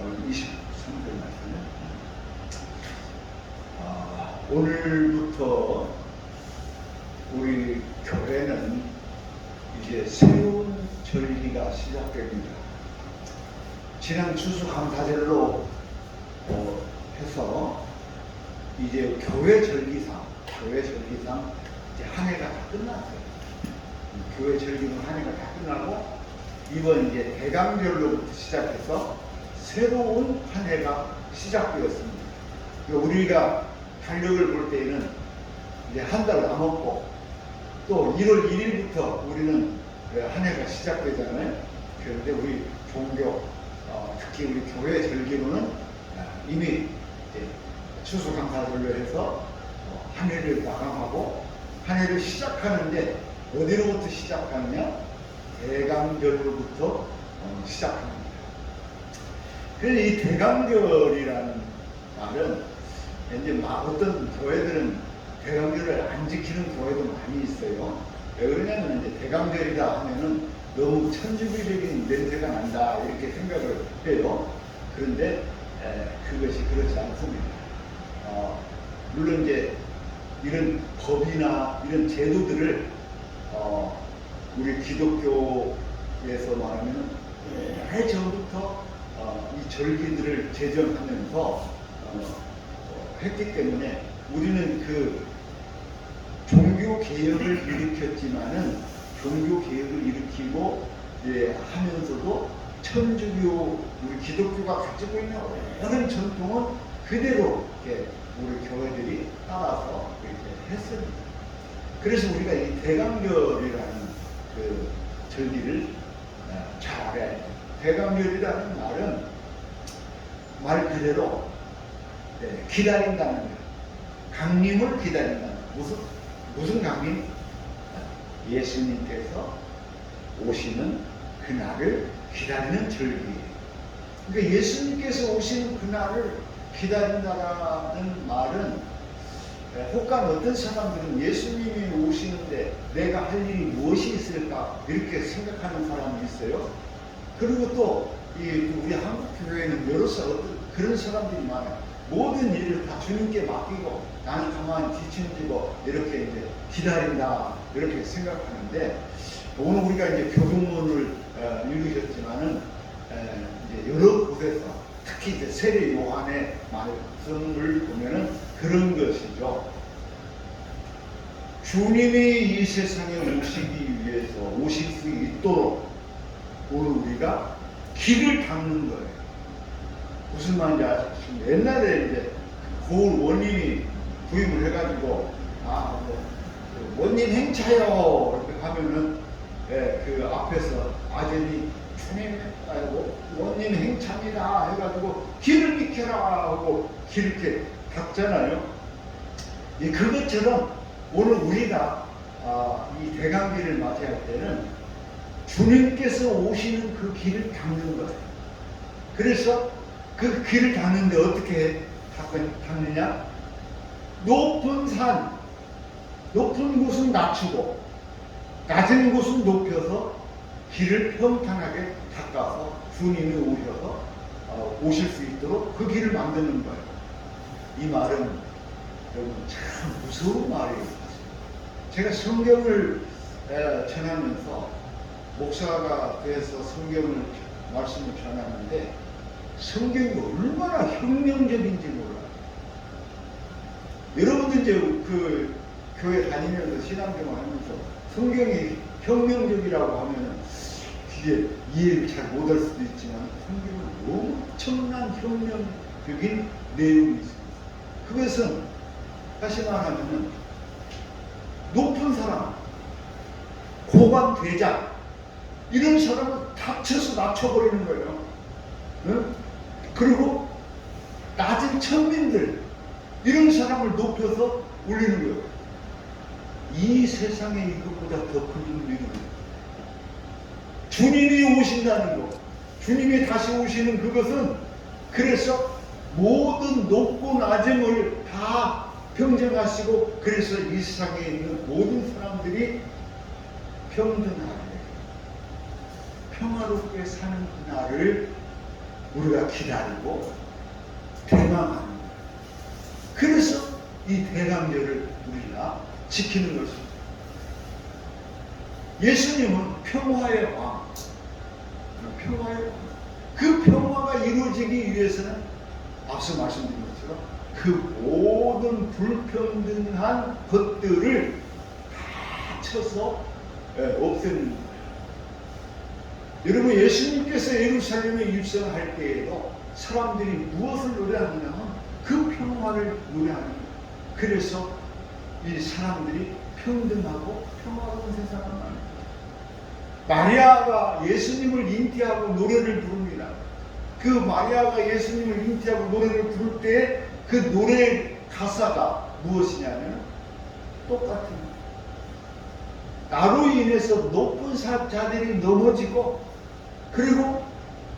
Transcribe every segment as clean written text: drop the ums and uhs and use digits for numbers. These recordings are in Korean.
오늘 23절 말씀은 오늘부터 우리 교회는 이제 새로운 절기가 시작됩니다. 지난 추수감사절로 해서 이제 교회 절기상 이제 한 해가 다 끝났어요. 교회 절기는 한 해가 다 끝나고 이번 이제 대강절로부터 시작해서 새로운 한 해가 시작되었습니다. 우리가 달력을 볼 때에는 이제 한 달 남았고 또 1월 1일부터 우리는 한 해가 시작되잖아요. 그런데 우리 종교, 특히 우리 교회 절기로는 이미 추수감사절로 해서 한 해를 마감하고 한 해를 시작하는데 어디로부터 시작하느냐? 대강절로부터 시작합니다. 그래서 이 대강절이라는 말은 이제 어떤 교회들은 대강절을 안 지키는 교회도 많이 있어요. 왜 그러냐면 이제 대강절이다 하면은 너무 천주교적인 냄새가 난다 이렇게 생각을 해요. 그런데 그것이 그렇지 않습니다. 물론 이제 이런 법이나 이런 제도들을 우리 기독교에서 말하면 예전부터 이 절기들을 제정하면서 했기 때문에 우리는 그 종교 개혁을 일으켰지만은 종교 개혁을 일으키고 하면서도 천주교 우리 기독교가 가지고 있는 오랜 전통은 그대로 이렇게 우리 교회들이 따라서 이렇게 했습니다. 그래서 우리가 이 대강절이라는 그 절기를 잘 알아야 돼요. 대강절이라는 말은 말 그대로 기다린다는 거예요. 강림을 기다린다는 거예요. 무슨 강림? 예수님께서 오시는 그날을 기다리는 절기예요. 그러니까 예수님께서 오시는 그날을 기다린다는 말은 혹간 어떤 사람들은 예수님이 오시는데 내가 할 일이 무엇이 있을까 이렇게 생각하는 사람이 있어요. 그리고 또 우리 한국 교회는 여러 그런 사람들이 많아요. 모든 일을 다 주님께 맡기고 나는 가만히 뒤처지고 이렇게 이제 기다린다 이렇게 생각하는데 오늘 우리가 이제 교동문을 읽으셨지만은 이제 여러 곳에서 특히 이제 세례 요한의 말씀을 보면은 그런 것이죠. 주님이 이 세상에 오시기 위해서 오실 수 있도록 오늘 우리가 길을 닦는 거예요. 무슨 말인지 아시겠습니까? 옛날에 이제 고을 원님이 부임을 해가지고 원님 행차요 이렇게 하면은 그 앞에서 아전이 주님 원님 행차입니다 해가지고 길을 비켜라 하고 길 이렇게 닦잖아요. 그것처럼 오늘 우리가 이 대강길을 맞이할 때는 주님께서 오시는 그 길을 닦는 거예요. 그래서 그 길을 닦는데 어떻게 닦느냐? 높은 산, 높은 곳은 낮추고 낮은 곳은 높여서 길을 평탄하게 닦아서 주님이 오셔서 오실 수 있도록 그 길을 만드는 거예요. 이 말은 여러분 참 무서운 말이에요. 제가 성경을 전하면서 목사가 돼서 성경을 말씀을 전하는데 성경이 얼마나 혁명적인지 몰라요. 여러분들 이제 그 교회 다니면서 신앙생활 하면서 성경이 혁명적이라고 하면 이게 이해를 잘 못할 수도 있지만 성경은 엄청난 혁명적인 내용이 있습니다. 그것은 다시 말하면 높은 사람, 고관 대장 이런 사람을 닥쳐서 낮춰버리는 거예요. 응? 그리고 낮은 천민들 이런 사람을 높여서 올리는 거예요. 이 세상에 이것보다 더 큰 일은 주님이 오신다는 거, 주님이 다시 오시는 그것은 그래서 모든 높고 낮음을 다 평정하시고 그래서 이 세상에 있는 모든 사람들이 평등하게 평화롭게 사는 그날을 우리가 기다리고 대망하는 거예요. 그래서 이 대강절을 우리가 지키는 것입니다. 예수님은 평화의 왕, 평화의 왕. 그 평화가 이루어지기 위해서는 앞서 말씀드린 것처럼 그 모든 불평등한 것들을 다 쳐서 없애는 거예요. 여러분, 예수님께서 예루살렘에 입성할 때에도 사람들이 무엇을 노래하느냐면 그 평화를 노래하는 거예요. 그래서 이 사람들이 평등하고 평화로운 세상을 만듭니다. 마리아가 예수님을 잉태하고 노래를 부릅니다. 그 마리아가 예수님을 잉태하고 노래를 부를 때 그 노래 가사가 무엇이냐면 똑같은 나로 인해서 높은 자들이 넘어지고, 그리고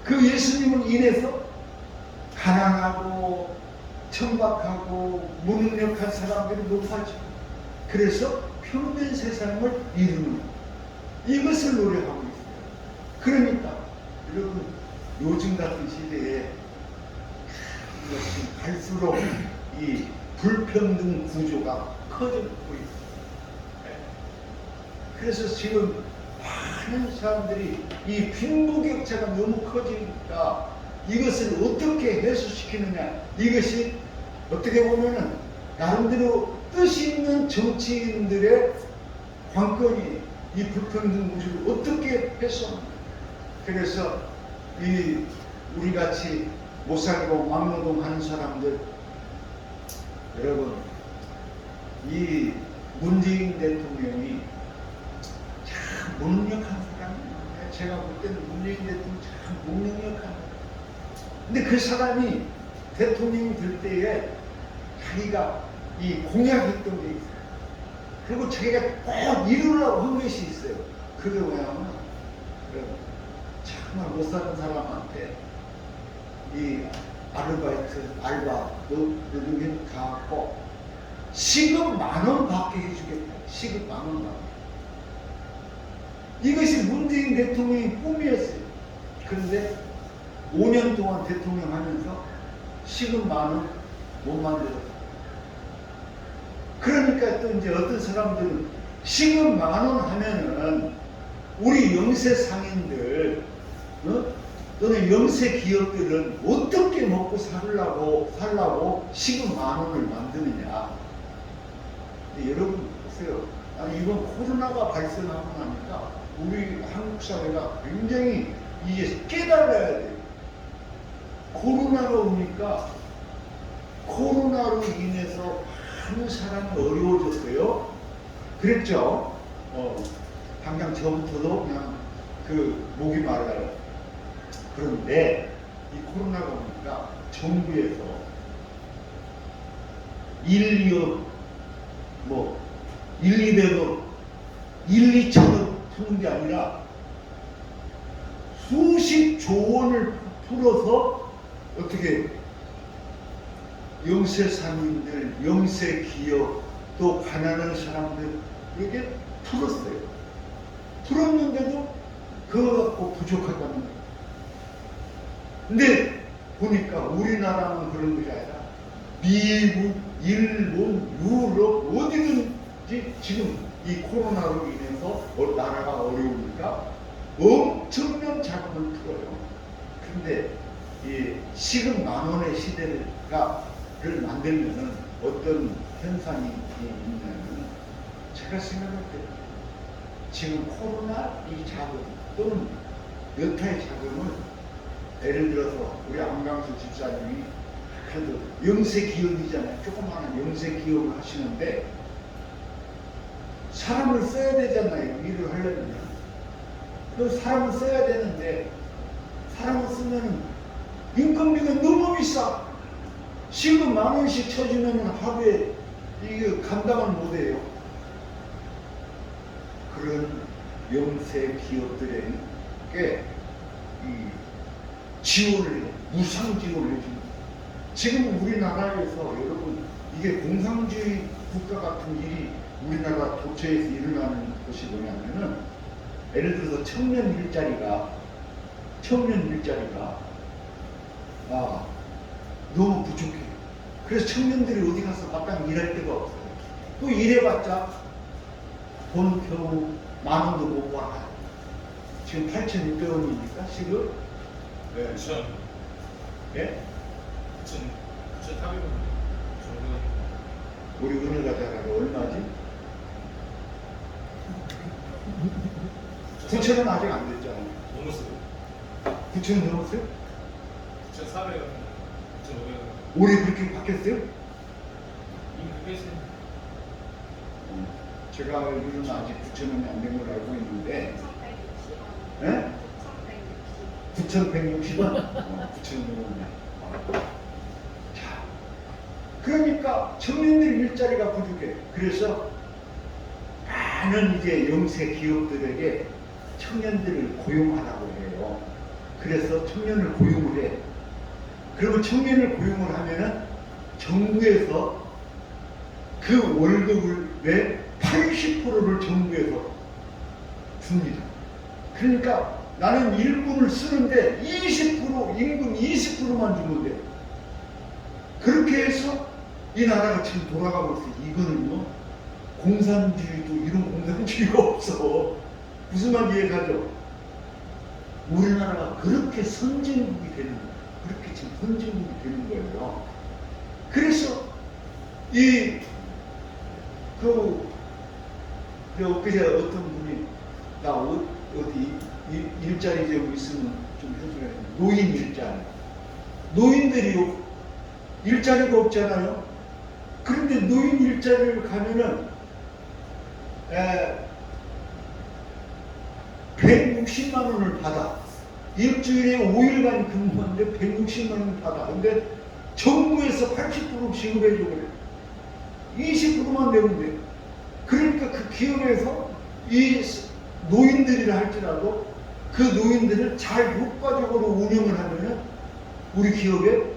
그 예수님을 인해서 가난하고 천박하고 무능력한 사람들이 높아지고, 그래서 평등 세상을 이루는 이것을 노래하고 있어요. 그러니까 여러분, 요즘 같은 시대에 갈수록 이 불평등 구조가 커지고 있어요. 그래서 지금 많은 사람들이 이 빈부격차가 너무 커지니까 이것을 어떻게 해소시키느냐, 이것이 어떻게 보면은 나름대로 뜻이 있는 정치인들의 관건이 이 불평등 구조를 어떻게 해소하느냐. 그래서 이 우리같이 못 살고 막노동 하는 사람들, 여러분, 이 문재인 대통령이 참 무능력한 사람이에요. 제가 볼 때는 문재인 대통령 참 무능력한 사람. 근데 그 사람이 대통령이 될 때에 자기가 이 공약했던 게 있어요. 그리고 자기가 꼭 이루려고 한 것이 있어요. 그게 뭐냐면 정말 못 사는 사람한테 이 아르바이트, 알바, 노동에 가고 시급 10,000원 받게 해주겠다. 시급 10,000원 받게. 이것이 문재인 대통령의 꿈이었어요. 그런데 5년 동안 대통령 하면서 시급 10,000원 못 만들었어요. 그러니까 또 이제 어떤 사람들은 시급 10,000원 하면은 우리 영세 상인들, 또는 영세 기업들은 어떻게 먹고 살라고 시급 10,000원을 만드느냐. 근데 여러분 보세요. 아니, 이번 코로나가 발생하고 나니까 우리 한국 사회가 굉장히 이제 깨달아야 돼요. 코로나가 오니까 코로나로 인해서 많은 사람이 어려워졌어요. 그랬죠? 당장 저부터도 그냥 목이 말라요. 그런데 이 코로나가 오니까 정부에서 1, 200억, 1, 2천억 푸는 게 아니라 수십조 원을 풀어서 어떻게 영세 상인들, 영세 기업, 또 가난한 사람들에게 풀었어요. 풀었는데도 그거 갖고 부족하다는 거예요. 근데 보니까 우리나라는 그런 것이 아니라 미국, 일본, 유럽 어디든지 지금 이 코로나로 인해서 나라가 어려우니까 엄청난 자금을 풀어요. 근데 이 시급 10,000원의 시대를 만들면은 어떤 현상이 있냐면, 제가 생각할 때 지금 코로나 이 자금 또는 여타의 자금을 예를 들어서 우리 안강수 집사님이 그래도 영세 기업이잖아요. 조그마한 영세 기업을 하시는데 사람을 써야 되잖아요. 일을 하려면. 그 사람을 써야 되는데 사람을 쓰면 인건비가 너무 비싸. 시급 10,000원씩 쳐주면 하루에 이게 감당을 못해요. 그런 영세 기업들에게 이 지원을 해요. 무상 지원을 해줍니다. 지금 우리나라에서 여러분, 이게 공산주의 국가 같은 일이 우리나라 도처에서 일어나는 것이 뭐냐면은, 예를 들어서 청년 일자리가 너무 부족해. 그래서 청년들이 어디 가서 마땅히 일할 데가 없어요. 또 일해봤자 돈 겨우 10,000원도 못 벌어요. 지금 8,600원이니까 지금 9,000. 예? 9,400원. 우리 은혜가 자라가 얼마지? 9,000원 아직 안 됐잖아요. 넘었어요. 9,000원 넘었어요? 9,400원. 9,500원. 올해 그렇게 바뀌었어요? 이미 그게 있어요. 제가 알기로는 아직 9,000원이 안 된 걸로 알고 있는데, 예? 9,160원? 9,000원. 자, 그러니까 청년들 일자리가 부족해. 그래서 많은 이제 영세 기업들에게 청년들을 고용하라고 해요. 그래서 청년을 고용을 해. 그러면 청년을 고용을 하면은 정부에서 그 월급의 80%를 정부에서 줍니다. 그러니까 나는 일꾼을 쓰는데 20%, 임금 20%만 주면 돼. 그렇게 해서 이 나라가 지금 돌아가고 있어요. 이거는요, 공산주의도 이런 공산주의가 없어. 무슨 말 이해가죠? 우리나라가 그렇게 선진국이 되는 거예요. 그렇게 지금 선진국이 되는 거예요. 그래서 엊그제 어떤 분이 나 어디 일자리 좀 있으면 좀 해주라. 노인 일자리. 노인들이 일자리가 없잖아요. 그런데 노인 일자리를 가면은 160만 원을 받아. 일주일에 5일간 근무하는데 160만 원을 받아. 근데 정부에서 80% 지급해주고 그래. 20%만 내면 돼. 그러니까 그 기업에서 이 노인들이라 할지라도 그 노인들을 잘 효과적으로 운영을 하면은 우리 기업에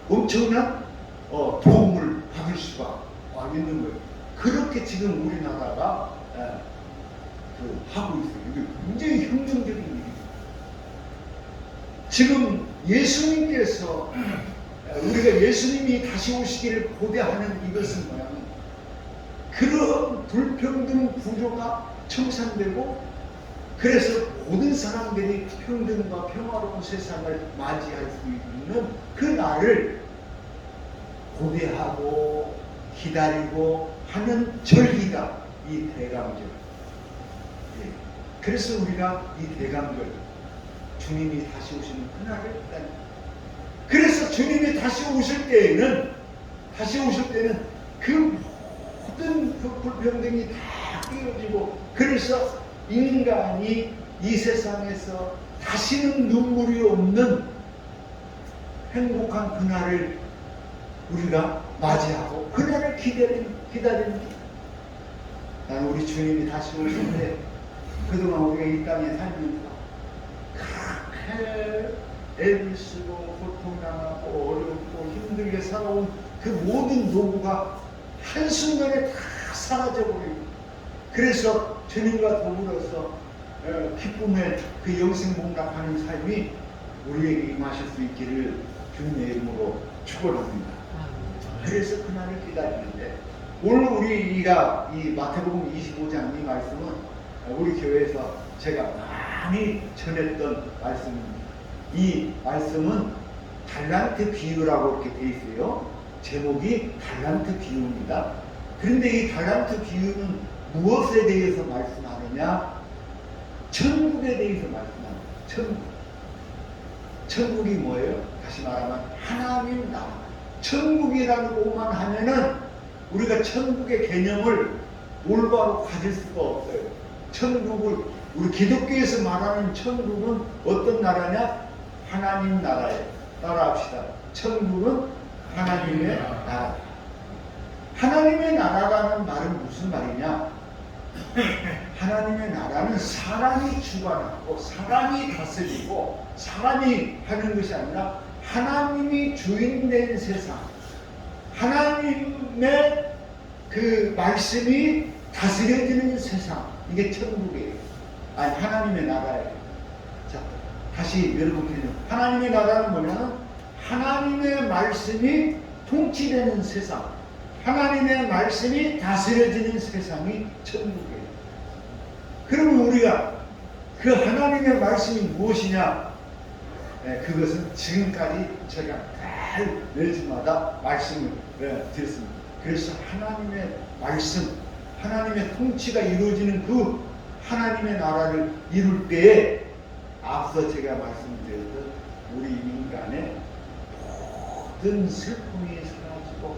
엄청난 도움을 받을 수가 있는 거예요. 그렇게 지금 우리나라가 하고 있어요. 이게 굉장히 혁명적인 일이에요. 지금 예수님께서 우리가 예수님이 다시 오시기를 고대하는 이것은 뭐냐면 그런 불평등 구조가 청산되고 그래서 모든 사람들이 평등과 평화로운 세상을 맞이할 수 있는 그 날을 고대하고 기다리고 하는 절기가 이 대감절. 그래서 우리가 이 대감절, 주님이 다시 오시는 그날을 기다립니다. 그래서 주님이 다시 오실 때는 그 모든 그 불평등이 다 깨어지고 그래서 인간이 이 세상에서 다시는 눈물이 없는 행복한 그날을 우리가 맞이하고 그날을 기다립니다. 나는 우리 주님이 다시 오실 때 그동안 우리가 이 땅에 살면서 그렇게 애를 쓰고 고통당하고 어렵고 힘들게 살아온 그 모든 노고가 한순간에 다 사라져버리고 그래서 주님과 더불어서 기쁨의 그 영생복락하는 삶이 우리에게 임하실 수 있기를 주님의 이름으로 축원합니다. 그래서 그날을 기다리는데 오늘 우리가 이 마태복음 25장 이 말씀은 우리 교회에서 제가 많이 전했던 말씀입니다. 이 말씀은 달란트 비유라고 이렇게 되어 있어요. 제목이 달란트 비유입니다. 그런데 이 달란트 비유는 무엇에 대해서 말씀하느냐? 천국에 대해서 말씀합니다. 천국이 뭐예요? 다시 말하면 하나님 나라. 천국이라고만 하면은 우리가 천국의 개념을 올바로 가질 수가 없어요. 천국을 우리 기독교에서 말하는 천국은 어떤 나라냐? 하나님 나라예요. 따라합시다. 천국은 하나님의 나라. 하나님의 나라라는 말은 무슨 말이냐? 하나님의 나라는 사람이 주관하고 사람이 다스리고 사람이 하는 것이 아니라 하나님이 주인된 세상, 하나님의 그 말씀이 다스려지는 세상, 이게 천국이에요. 아니 하나님의 나라예요. 자, 다시 여러분 개념. 하나님의 나라는 뭐냐면 하나님의 말씀이 통치되는 세상, 하나님의 말씀이 다스려지는 세상이 천국이에요. 그러면 우리가 그 하나님의 말씀이 무엇이냐? 그것은 지금까지 제가 늘 매주마다 말씀을 드렸습니다. 그래서 하나님의 말씀, 하나님의 통치가 이루어지는 그 하나님의 나라를 이룰 때에 앞서 제가 말씀드렸던 우리 인간의 모든 슬픔이 사라지고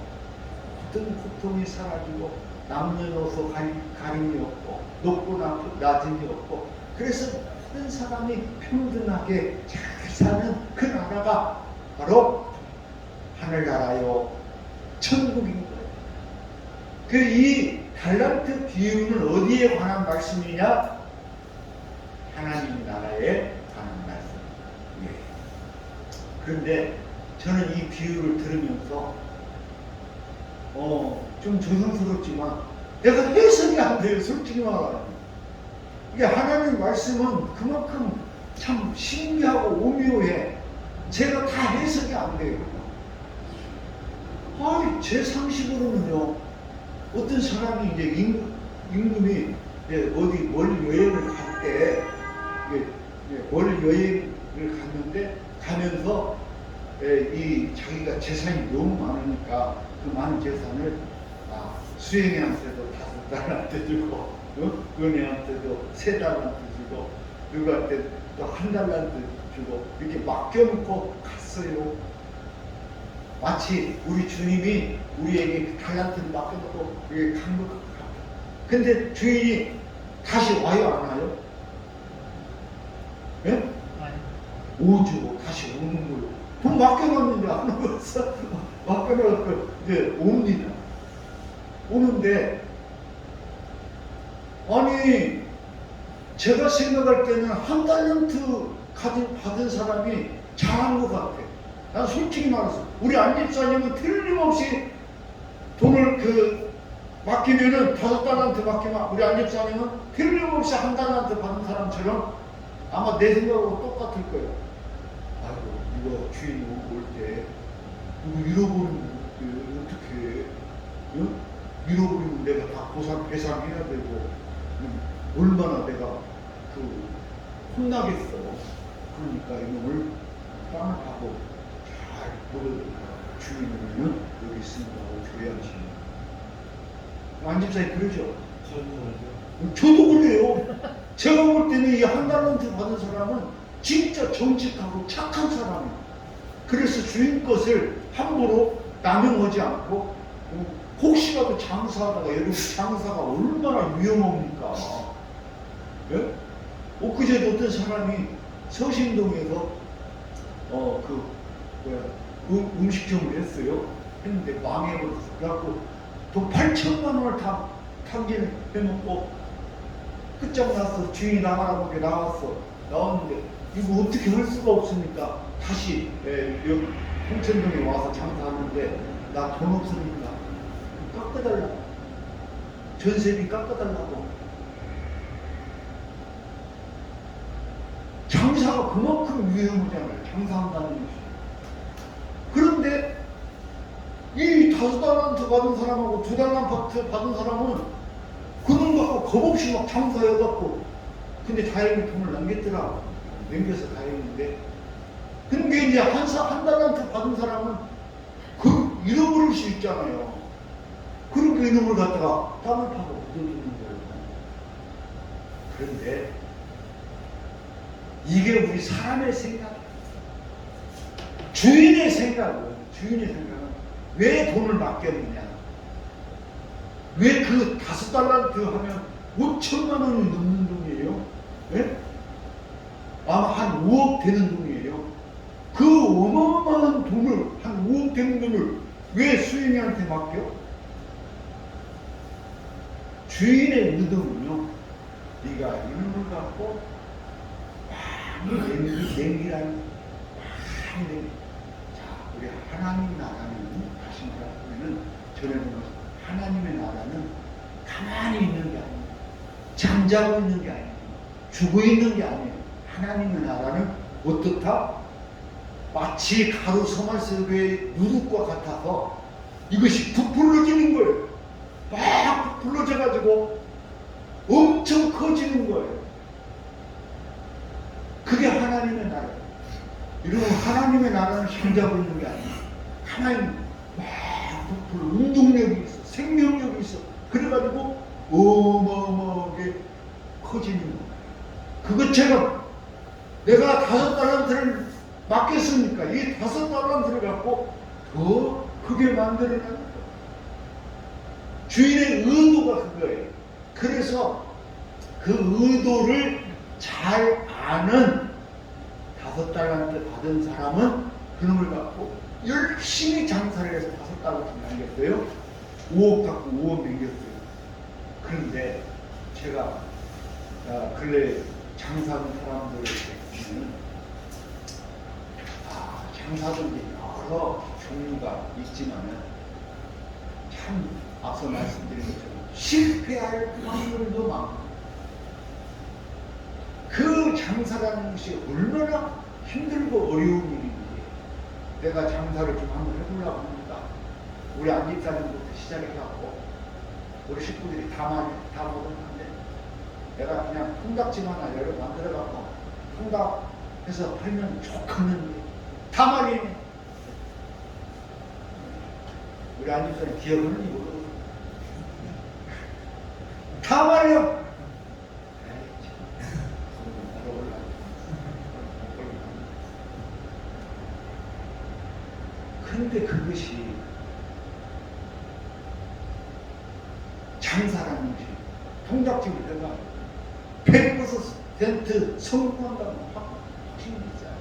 모든 고통이 사라지고 남녀노소 가림이 없고 높고 낮음이 없고 그래서 모든 사람이 평등하게 잘 사는 그 나라가 바로 하늘나라요 천국인 거예요. 그 이 달란트 비유는 어디에 관한 말씀이냐? 하나님 나라에 관한 말씀이에요. 그런데 저는 이 비유를 들으면서 좀 조심스럽지만 내가 해석이 안 돼요. 솔직히 말하면 이게 하나님 말씀은 그만큼 참 신비하고 오묘해. 제가 다 해석이 안 돼요. 제 상식으로는요, 어떤 사람이 이제 임금이 어디 멀리 여행을 갈 때, 멀리 여행을 갔는데, 가면서 이 자기가 재산이 너무 많으니까 그 많은 재산을 수행이한테도 5달란트 주고, 은행한테도 3달란트 주고, 누구한테 또 1달란트 주고, 이렇게 맡겨놓고 갔어요. 마치 우리 주님이 우리에게 달란트를 맡겨놓고 우리에게 간 것 같아요. 근데 주인이 다시 와요, 안 와요? 예? 오죠. 다시 오는 거예요. 돈 맡겨놨는데 안 오겠어? 맡겨놓고 이제 옵니다. 오는데 아니 제가 생각할 때는 1달란트 받은 사람이 잘한 것 같아. 난 솔직히 말해서 우리 안집사님은 틀림없이 돈을 맡기면은 5달란트 맡기면 우리 안집사님은 틀림없이 1달란트 받은 사람처럼 아마 내 생각하고 똑같을 거예요. 아이고 이거 주인이 올 때 이거 잃어버리면 어떡해? 응? 잃어버리면 내가 다 배상해야 되고 얼마나 내가 혼나겠어. 그러니까 이놈을 땅을 파고 잘 물어드니까 주인은 여기 있습니다 하고 줘야 하시는. 안집사님 그러죠? 저도 그래요. 제가 볼 때는 이 1달란트 받은 사람은 진짜 정직하고 착한 사람이에요. 그래서 주인 것을 함부로 남용하지 않고 혹시라도 장사하다가 여러분 장사가 얼마나 위험합니까? 예? 엊그제도 어떤 사람이 서신동에서 음식점을 했어요. 했는데 망해버렸어. 그래갖고 돈 8천만 원을 다 탕진해놓고 끝장났어. 주인이 나가라고 나왔는데 이거 어떻게 할 수가 없으니까 다시 여기 홍천동에 와서 장사하는데 나 돈 없으니까 깎아달라고. 전세비 깎아달라고. 장사가 그만큼 위험하잖아요. 장사한다는 것이. 그런데 이 5달란트 받은 사람하고 2달란트 받은 사람은 그런 거 하고 겁없이 막 장사해갖고 근데 다행히 돈을 남겼더라. 남겨서 다행인데 근데 이제 한 달란트 받은 사람은 잃어버릴 수 있잖아요. 그러니까 이놈을 갖다가 땅을 파고 묻어주는 거예요. 그런데 이게 우리 사람의 생각, 주인의 생각은 왜 돈을 맡겼느냐? 왜 그 5달란트 하면 5천만 원이 넘는 돈이에요? 네? 아마 한 5억 되는 돈이에요. 그 어마어마한 돈을, 한 5억 되는 돈을 왜 수인이한테 맡겨? 주인의 의도는요, 네가 이놈을 갖고 냉기란 자, 우리 하나님 나라는 다시 말하면 전에는 하나님의 나라는 가만히 있는 게 아니에요. 잠자고 있는 게 아니에요. 죽어 있는 게 아니에요. 하나님의 나라는 어떻다? 마치 가루 서말석의 누룩과 같아서 이것이 부풀러지는 거예요. 막 부풀러져 가지고 엄청 커지는 거예요. 그게 하나님의 나라예요. 여러분, 하나님의 나라는 형자분력이 아니에요. 하나님 막 부풀어 운동력이 있어, 생명력이 있어. 그래가지고 어마어마하게 커지는 거예요. 그것처럼 내가 5달란트를 맡겼으니까 이 5달란트를 갖고 더 크게 만들어내는 거예요. 주인의 의도가 그거예요. 그래서 그 의도를 잘 아는 5달란트 받은 사람은 그놈을 갖고 열심히 장사를 해서 5달란트 남겼어요. 5억 갖고 5억 남겼어요. 그런데 제가 근래 장사하는 사람들을 보면 장사도 이제 여러 종류가 있지만은 참 앞서 말씀드린 것처럼 실패할 확률도 많고 그 장사라는 것이 얼마나 힘들고 어려운 일인지 내가 장사를 좀 한번 해보려고 합니다. 우리 안집사님부터 시작해갖고 우리 식구들이 다 먹었는데 내가 그냥 통닭집 하나 만들어갖고 통닭해서 팔면 좋겠는데 다 말이네. 우리 안집사님 기억은 이거 다 말이요. 그런데 그것이 장사라는 것이 통닭집을 내가 100% 성공한다는 확신이 있어요.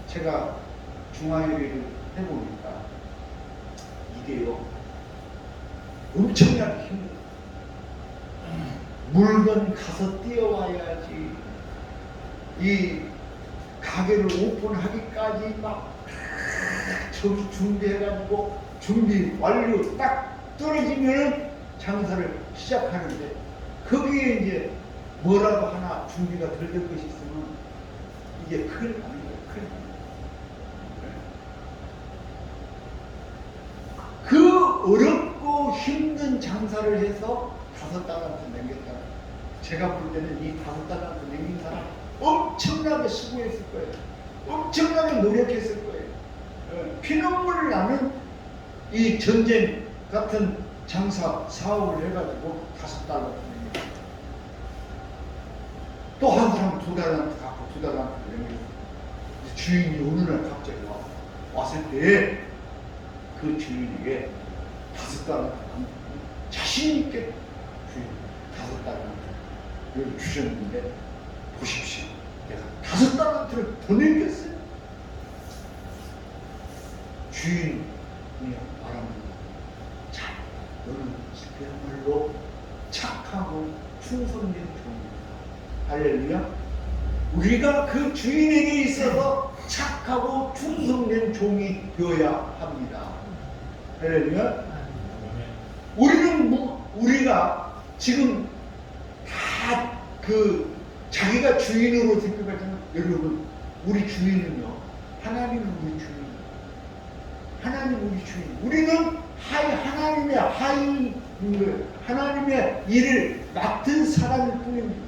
제가 중화요리를 해보니까 이게요 엄청나게 힘들어요. 물건 가서 띄어와야지 이 가게를 오픈하기까지 막 저기 준비해가지고 준비 완료 딱 떨어지면 장사를 시작하는데 거기에 이제 뭐라도 하나 준비가 덜 될 것이 있으면 이게 큰일 나는 거예요. 큰일 나는 거예요. 그 어렵고 힘든 장사를 해서 5달란트 남겼다. 제가 볼 때는 이 5달란트 남긴 사람 엄청나게 수고했을 거예요. 엄청나게 노력했을 거예요. 피눈물 나는 이 전쟁 같은 장사 사업을 해가지고 5달란트 남겼다. 또 한 사람 2달란트 갖고 2달란트 남겼다. 주인이 어느 날 갑자기 왔을 때 그 주인에게 5달란트 자신 있게 주인 5달란트를 주셨는데 보십시오. 내가 5달란트를 더 남겼어요. 주인이 말합니다. 자, 너는 그야말로 착하고 충성된 종이다. 할렐루야. 우리가 그 주인에게 있어서 착하고 충성된 종이 되어야 합니다. 할렐루야. 우리가 지금 다 자기가 주인으로 생각하지만 여러분 우리 주인은요 하나님은 우리 주인. 하나님 우리 주인. 우리는 하나님의 하인 하나님의 일을 맡은 사람일 뿐입니다.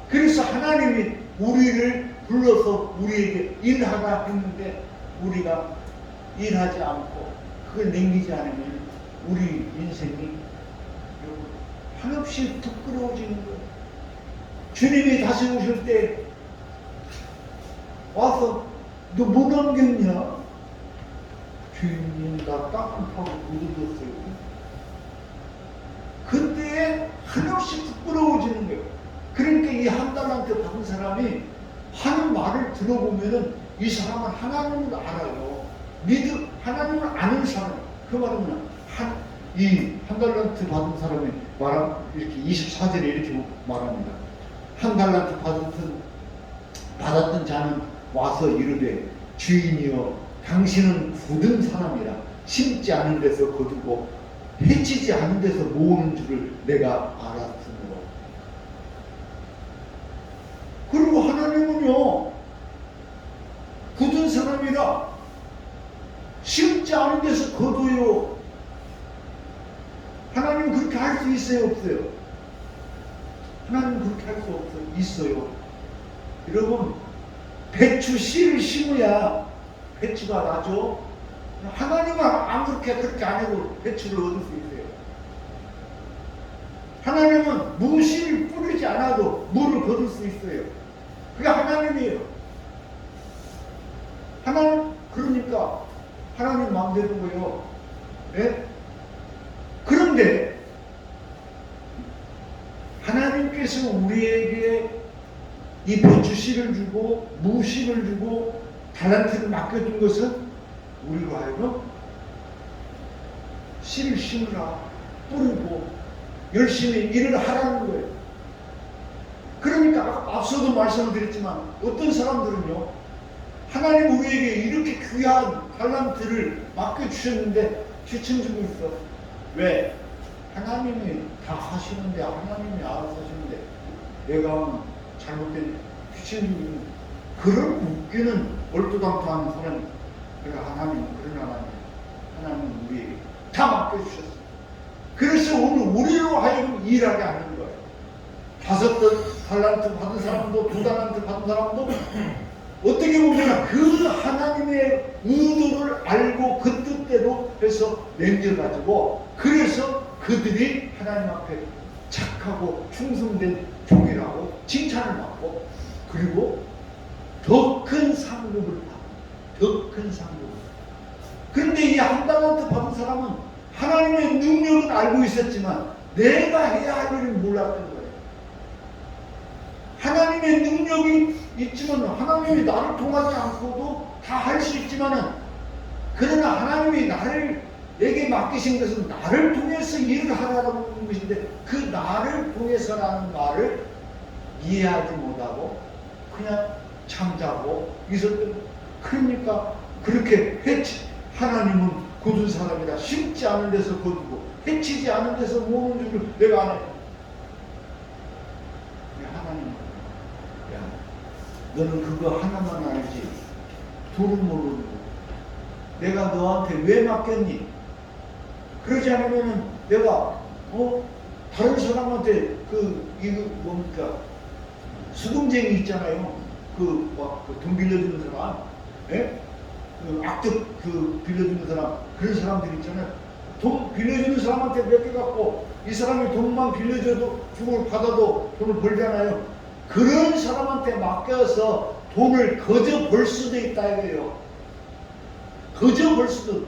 그래서 하나님이 우리를 불러서 우리에게 일하라 했는데 우리가 일하지 않고 그걸 남기지 않으면 우리 인생이 한없이 부끄러워지는 거예요. 주님이 다시 오실 때 와서 너 뭐 남겼냐? 주인님 나 땅콩파고 묻어줬어요. 그때 한없이 부끄러워지는 거예요. 그러니까 이 1달란트 받은 사람이 하는 말을 들어보면은 이 사람은 하나님을 알아요. 하나님을 아는 사람. 그 말은 이 1달란트 받은 사람이 이렇게 24절에 이렇게 말합니다. 1달란트 받았던 자는 와서 이르되 주인이여 당신은 굳은 사람이라 심지 않은 데서 거두고 해치지 않은 데서 모으는 줄을 내가 알았으므로. 그리고 하나님은요 굳은 사람이라 심지 않은 데서 거둬요. 하나님 그렇게 할 수 있어요, 없어요? 하나님 그렇게 할 수 없어요, 있어요. 여러분, 배추 씨를 심어야 배추가 나죠. 하나님은 안 그렇게 안 해도 배추를 얻을 수 있어요. 하나님은 무씨를 뿌리지 않아도 물을 거둘 수 있어요. 그게 하나님이에요. 하나님, 그러니까 하나님 마음대로고요. 예? 그런데 하나님께서 우리에게 이 배추씨를 주고 무씨를 주고 달란트를 맡겨준 것은 우리가 하여금 씨를 심으라, 뿌리고 열심히 일을 하라는 거예요. 그러니까 앞서도 말씀을 드렸지만 어떤 사람들은요, 하나님 우리에게 이렇게 귀한 달란트를 맡겨주셨는데 귀천주고 있어. 왜? 하나님이 다 하시는데, 하나님이 알아서 하시는데 내가 잘못된 귀천주고, 그런 웃기는 얼토당토하는 사람이, 그러니까 하나님은 그런 하나님은 우리에게 다 맡겨주셨어. 그래서 오늘 우리로 하여금 일하게 하는 거예요. 5 달란트 받은 사람도 2 달란트 받은 사람도 어떻게 보면 그 하나님의 의도를 알고 그 뜻대로 해서 남겨가지고, 그래서 그들이 하나님 앞에 착하고 충성된 종이라고 칭찬을 받고, 그리고 더 큰 상급을 받고, 더 큰 상급을. 그런데 이 1 달란트 받은 사람은 하나님의 능력은 알고 있었지만 내가 해야 할 일을 몰랐던 거예요. 하나님의 능력이 있지만, 하나님이 나를 통하지 않고도 다 할 수 있지만은, 그러나 하나님이 내게 맡기신 것은 나를 통해서 일을 하라고 하는 것인데, 그 나를 통해서라는 말을 이해하지 못하고 그냥 잠자고 있었던. 그러니까 그렇게 하나님은 거둔 사람이라 심지 않은 데서 거두고 해치지 않은 데서 모으는 줄을 내가 안 해. 하나님은, 야, 너는 그거 하나만 알지 둘은 모르는 거. 내가 너한테 왜 맡겼니? 그러지 않으면은 내가 다른 사람한테 이거 뭡니까, 수동쟁이 있잖아요. 돈 빌려주는 사람, 예? 악덕 빌려주는 사람, 그런 사람들 있잖아요. 돈 빌려주는 사람한테 몇 개 갖고 이 사람이 돈만 빌려줘도 주고 받아도 돈을 벌잖아요. 그런 사람한테 맡겨서 돈을 거저 벌 수도 있다 이거예요. 거저 벌 수도,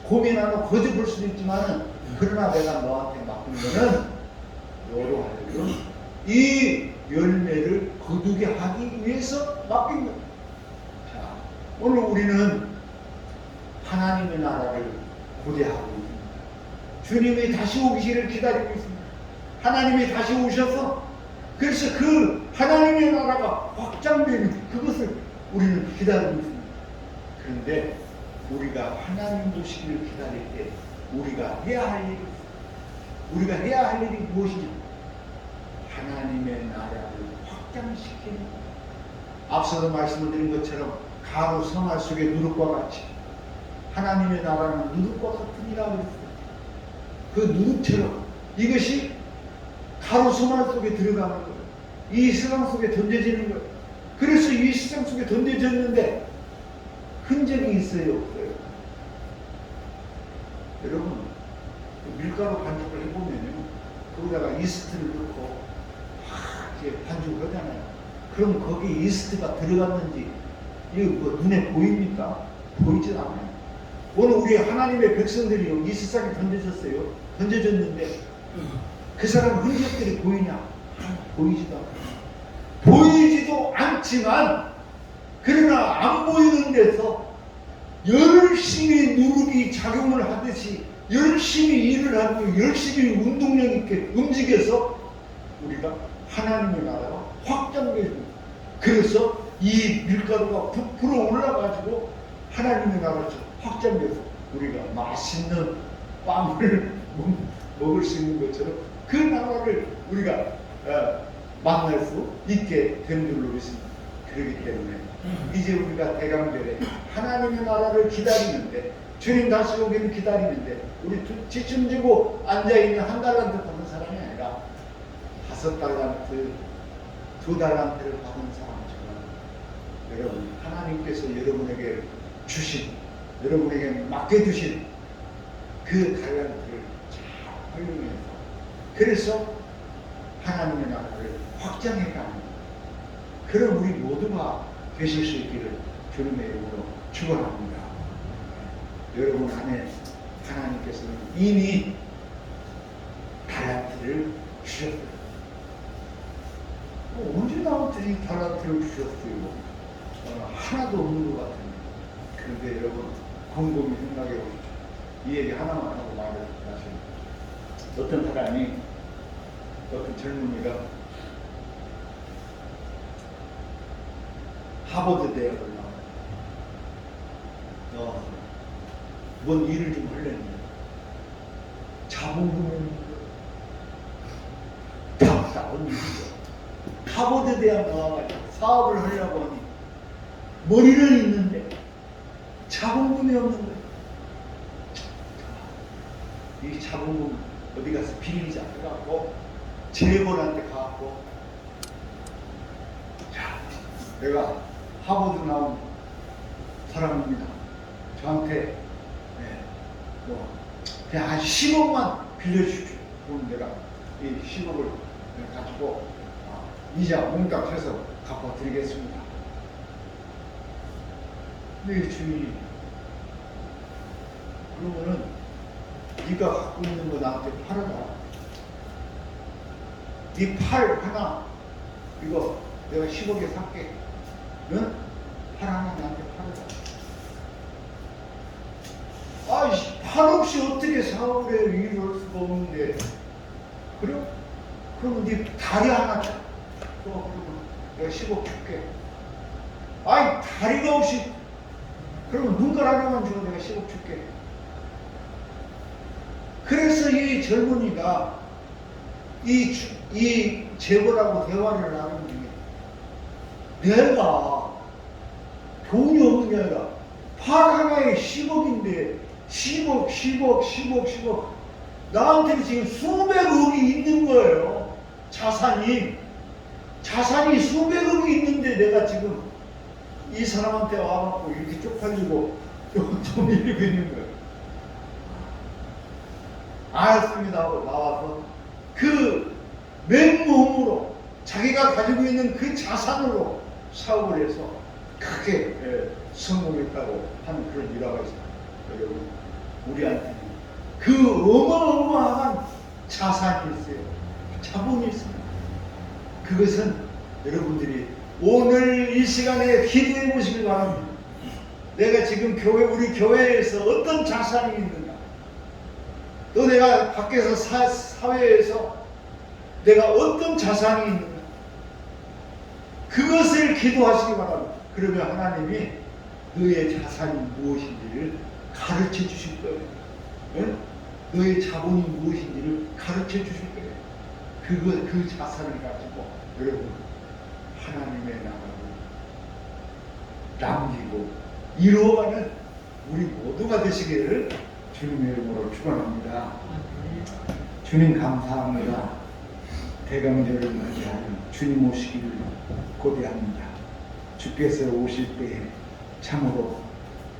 고민 안 하고 거저 벌 수도 있지만은, 그러나 내가 너한테 맡긴 거는 너로 하여금 이 열매를 거두게 하기 위해서 맡긴 거예요. 자, 오늘 우리는 하나님의 나라를 고대하고 있습니다. 주님이 다시 오기를 기다리고 있습니다. 하나님이 다시 오셔서, 그래서 그 하나님의 나라가 확장되는 그것을 우리는 기다리고 있습니다. 그런데 우리가 하나님 오시기를 기다릴 때 우리가 해야 할 일이 있습니다. 우리가 해야 할 일이 무엇이냐? 하나님의 나라를 확장시키는 것. 앞서도 말씀을 드린 것처럼 가로 성화 속의 누룩과 같이 하나님의 나라는 누룩과 같으니라 그랬어요. 그 누룩처럼 이것이 가로 성화 속에 들어가는 거예요. 이 세상 속에 던져지는 거예요. 그래서 이 세상 속에 던져졌는데 흔적이 있어요, 없어요? 여러분, 밀가루 반죽을 해보면요, 거기다가 이스트를 넣고 이렇게 반죽을 하잖아요. 그럼 거기에 이스트가 들어갔는지 이거 뭐 눈에 보입니까? 보이질 않아요. 오늘 우리 하나님의 백성들이 이 세상에 던져졌어요. 던져졌는데 그 사람 흔적들이 보이냐? 보이지도 않아요. 보이지도 않지만, 그러나 안 보이는 데서 열심히 누룩이 작용을 하듯이 열심히 일을 하고 열심히 운동력 있게 움직여서 우리가 하나님의 나라가 확장되고, 그래서 이 밀가루가 부풀어 올라가지고 하나님의 나라가 확장돼서 우리가 맛있는 빵을 먹을 수 있는 것처럼 그 나라를 우리가 만날 수 있게 되는 줄로 믿습니다. 그렇기 때문에 이제 우리가 대강절에 하나님의 나라를 기다리는데, 주님 다시 오기를 기다리는데, 우리 지침 지고 앉아있는 한 달란트 받은 사람이 아니라 5달란트, 2달란트를 받은 사람처럼, 여러분, 하나님께서 여러분에게 주신, 여러분에게 맡겨주신 그 달란트를 잘 활용해서, 그래서 하나님의 나라를 확장해가는 그런 우리 모두가 되실 수 있기를 주님의 이름으로 축원합니다. 여러분 안에 하나님께서는 이미 달란트를 주셨어요. 언제 나한테 달란트를 주셨어요? 하나도 없는 것 같은데. 그런데 여러분 곰곰이 생각해 보십시오. 이 얘기 하나만 하고 말을 하시면, 어떤 사람이, 어떤 젊은이가 하버드 대학을 나와서 뭔 일을 좀 하려는데 자본금이 없는 거예요. 답답한 일이죠. 하버드 대학 나와가지고 사업을 하려고 하니 머리는 있는데 자본금이 없는 거예요. 이 자본금 어디 가서 비리를 잡혀갖고 재벌한테 가갖고, 자, 내가 하버드 나온 사람입니다. 저한테 그냥 한 10억만 빌려주십시오. 그럼 내가 이 10억을 가지고 이자 몸값 해서 갚아드리겠습니다. 근데 주인이, 그러면은 네가 갖고 있는 거 나한테 팔아라. 네 팔 하나, 이거 내가 10억에 살게. 응? 팔 하나 나한테 팔아라. 아이씨, 팔 없이 어떻게 사업을 해? 일을 할 수가 없는데. 그래? 그러면 네 다리 하나 줘. 그러면 내가 10억 줄게. 아이, 다리가 없이, 그러면 눈깔 하나만 주고 내가 10억 줄게. 그래서 이 젊은이가 이 재벌하고 대화를 나누는 중에, 내가 돈이 없는 게 아니라 팔 하나에 10억인데 10억 나한테는 지금 수백억이 있는 거예요. 자산이 수백억이 있는데 내가 지금 이 사람한테 와갖고 이렇게 쪽팔리고 좀 이러고 있는 거예요. 알았습니다 하고 나와서 그 맨몸으로 자기가 가지고 있는 그 자산으로 사업을 해서 크게 성공했다고 하는 그런 일화가 있어요. 여러분, 우리한테는 그 어마어마한 자산이 있어요. 자본이 있습니다. 그것은 여러분들이 오늘 이 시간에 기도해 보시길 바랍니다. 내가 지금 우리 교회에서 어떤 자산이 있는가? 또 내가 밖에서 사회에서 내가 어떤 자산이 있는가? 그것을 기도하시기 바랍니다. 그러면 하나님이 너의 자산이 무엇인지를 가르쳐 주실 거예요. 응? 너의 자본이 무엇인지를 가르쳐 주실 거예요. 그 자산을 가지고 여러분 하나님의 나라를 남기고 이루어가는 우리 모두가 되시기를 주님의 이름으로 축원합니다. 주님 감사합니다. 대강절을 맞이하여 주님 오시기를 고대합니다. 주께서 오실 때에 참으로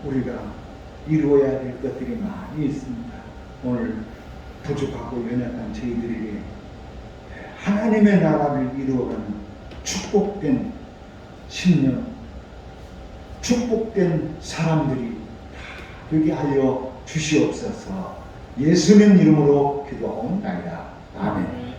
우리가 이루어야 될 것들이 많이 있습니다. 오늘 부족하고 연약한 저희들에게 하나님의 나라를 이루어가는 축복된 10년, 축복된 사람들이 다 되게 하여 주시옵소서. 예수님 이름으로 기도하옵나이다. 아멘.